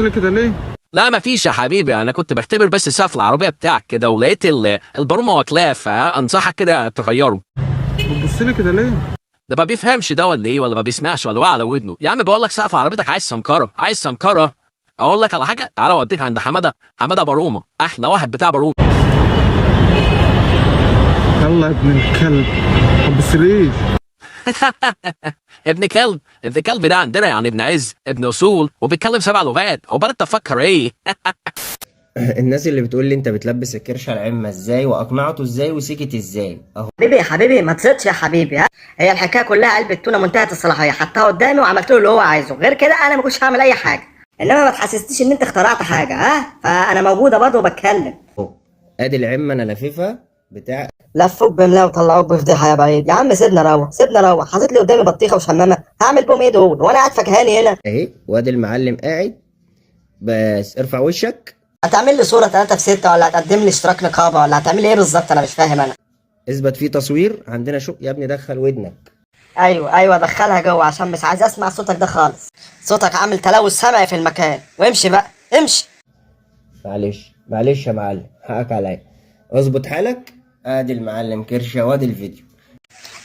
لي كده ليه؟ لا مفيش يا حبيبي، انا كنت بختبر بس سقف العربيه بتاعك كده، ولقيت البرومه واكلاه، فانصحك كده تغيره. بتبص لي كده ليه؟ ده ما بيفهمش ده ولا ايه، ولا ما بيسمعش، ولا واقع على ودنه. يا عم بقول لك سقف عربيتك عايز سمكره، عايز سمكره. اقول لك على حاجه، تعالى اوديك عند حماده برومه، احلى واحد بتاع برومه. يلا يا ابن الكلب، ما تبصليش. ابن كلب؟ ابن كلب ده عندنا يعني ابن عز، ابن اصول، وبيتكلم 7 لغات. عقبال انت تفكر ايه؟ الناس اللي بتقول لي انت بتلبس الكرش على العمة ازاي واقنعته ازاي وسكت ازاي اهو. حبيبي يا حبيبي ما تزيدش يا حبيبي. ها، هي الحكايه كلها علبه تونه منتهيه الصلاحيه، حطها قدامي وعملت له اللي هو عايزه، غير كده انا ما كنتش هعمل اي حاجه. انما ما تحسستيش ان انت اخترعت حاجه، ها، فانا موجوده برضه وبتكلم. ادي العمة انا لاففها بتاع. لفوك بملا وطلعوك بفضيحه يا بعيد. يا عم سيبنا روح، سيبنا روح. حاطط لي قدامي بطيخه وشمامه، هعمل بهم ايه دول وانا قاعد فكهاني هنا؟ اهي وادي المعلم قاعد. بس ارفع وشك. هتعمل لي صوره 3 في 6 ولا هتقدم لي اشتراك نقابه ولا هتعمل لي ايه بالظبط؟ انا مش فاهم انا. اثبت فيه تصوير عندنا شو يا ابني، دخل ودنك. ايوه دخلها جوه عشان مش عايز اسمع صوتك ده خالص. صوتك عامل تلوث سمعي في المكان. وامشي بقى امشي. معلش يا معلم، حقك عليا. اظبط حالك. ادي المعلم كرشه وادي الفيديو.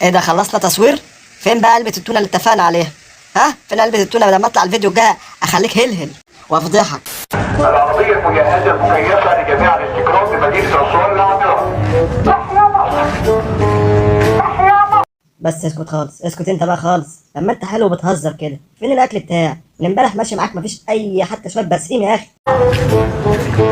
ايه ده، خلصنا تصوير؟ فين بقى علبة التونة اللي اتفقنا عليها؟ ها؟ فين علبة التونة؟ لما اطلع الفيديو الجاي اخليك هلهل وافضحك. العربية المجهزة المكيفة لجميع الاستقرار بمدينة أسوان العامرة. بس اسكت خالص، اسكت انت بقى خالص. لما انت حلو بتهزر كده. فين الاكل بتاعك؟ من امبارح ماشي معاك مفيش اي حتى شوية برسيم يا اخي.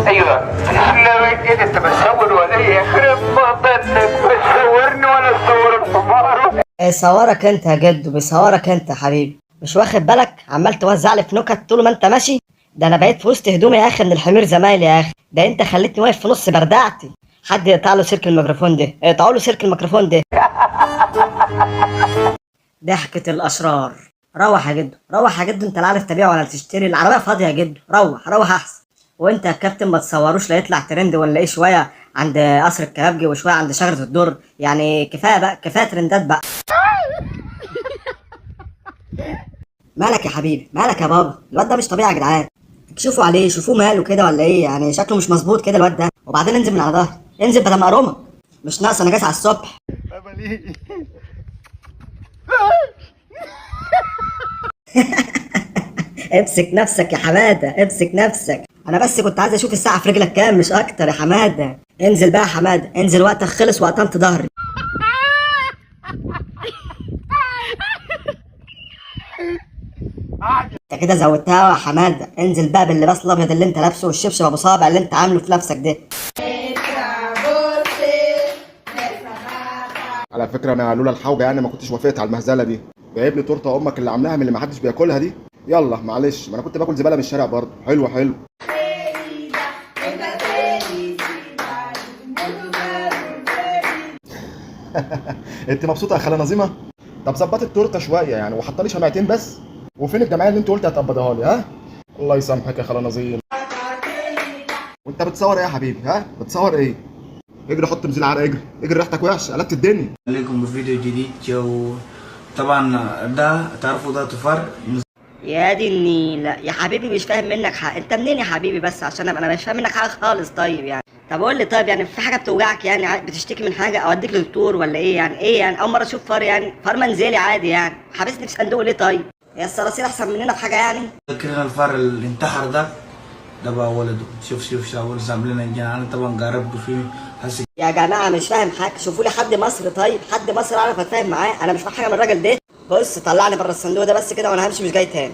أيوه لا كده أنت بتصور ولا إيه؟ يخرب بطنك، بتصورني ولا تصور الحمار؟ بيصورك انت يا جدو، بيصورك انت يا حبيبي. مش واخد بالك؟ عمال توزع لي في نكت طول ما انت ماشي. ده انا بقيت في وسط هدومي يا اخي من الحمير زمايلي يا اخي. ده انت خليتني واقف في نص بردعتي. حد يقطع له سلك الميكروفون ده، اقطعوا له سلك الميكروفون ده. ضحكة الاشرار. روح يا جدو، روح يا جدو، انت لا عارف تبيع ولا تشتري. العربية فاضية يا جدو، روح احسن. وانت يا كابتن ما تصوروش لا يطلع ترند ولا ايه، شوية عند قصر الكبابجي وشوية عند شجرة الدر. يعني كفاية بقى، كفاية ترندات بقى. مالك يا حبيبي، مالك يا بابا؟ الواد ده مش طبيعي يا جدعان. شوفوا عليه، شوفوه ماله كده ولا ايه؟ يعني شكله مش مظبوط كده الواد ده. وبعدين انزل من على ظهري، انزل بدل ما اقرمك. مش ناقص انا جاي على الصبح. امسك نفسك يا حماده، امسك نفسك. انا بس كنت عايز اشوف الساعه في رجلك كام مش اكتر يا حماده. انزل بقى يا حماده، انزل، وقتك خلص وقطمت ظهري. انت كده زودتها يا حماده. انزل بقى باللباس الابيض اللي انت لابسه والشبشب ابو صابع اللي انت عامله في نفسك ده. على فكره انا لولا الحوجه يعني ما كنتش وافقت على المهزله دي. جايب لي تورته امك اللي عاملاها من اللي ما حدش بياكلها دي. يلا معلش، ما انا كنت باكل زباله من الشارع برضه. حلو. انت مبسوطه يا خاله نظيمه؟ طب ظبطي التورته شويه يعني وحط لي شمعتين بس. وفين الجمعيه اللي انت قلت هتقبضها لي؟ ها الله يسامحك يا خاله نظيم. وانت بتصور ايه يا حبيبي؟ ها بتصور ايه؟ اجري حط مزيل عرق، اجري ريحتك وحشه قلبت الدنيا. عليكم بفيديو جديد جو. طبعا ده تعرفوا ده تفر. يا دي النيلة يا حبيبي، مش فاهم منك حاجة. انت منين يا حبيبي بس عشان انا مش فاهم منك حاجة خالص. طيب يعني، طب قول لي، طيب يعني في حاجة بتوجعك يعني؟ بتشتكي من حاجة او اديك لدكتور ولا ايه يعني؟ ايه يعني؟ اول مرة اشوف فار يعني، فار منزلي عادي يعني. حابسني في صندوق ليه طيب؟ هي الصراصير احسن مننا في حاجة يعني؟ فاكرين الفار اللي انتحر ده بقى ولده. شوف شاور عاملين الجنان. طبعا جربت فيه حسي. يا جماعة مش فاهم حاجة. شوفوا لي حد مصري طيب، حد مصري اعرف اتفاهم معاه. انا مش فاهم حاجة من الراجل ده. بص طلعني بره الصندوق ده بس كده وانا همشي، مش جاي تاني.